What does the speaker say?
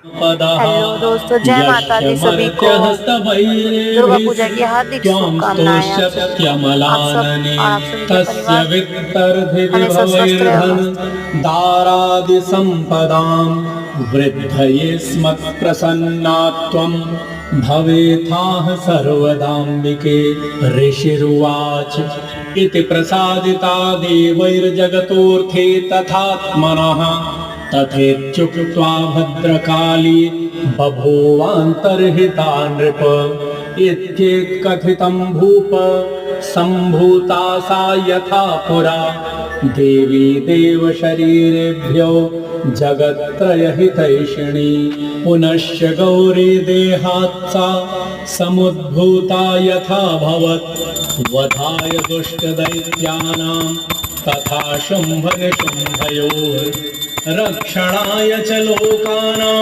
Hello दोस्तों, जय माता दी सभी को। दुर्गा पूजा की हार्दिक शुभकामनाएं आप सभी को। आप सभी के परिवार हमेशा स्वस्थ रहे। दारादि संपदां वृद्धये स्मत्प्रसन्ना त्वं भवेथाः सर्वदाम्बिके। ऋषिरुवाच इति प्रसादिता देवैर्जगतोऽर्थे तथात्मनः। तथेत्युक्त्वा भद्रकाली बभूवान्तर्हिता नृप। इत्येतत्कथितं भूप सम्भूता सा यथा पुरा। देवी देवशरीरेभ्यो जगत्त्रयहितैषिणी। पुनश्च गौरी देहात् सा समुद्भूता यथा भवत्। वधाय दुष्टदैत्यानां तथा शुम्भनिशुम्भयोः रक्षणाय च लोकानां।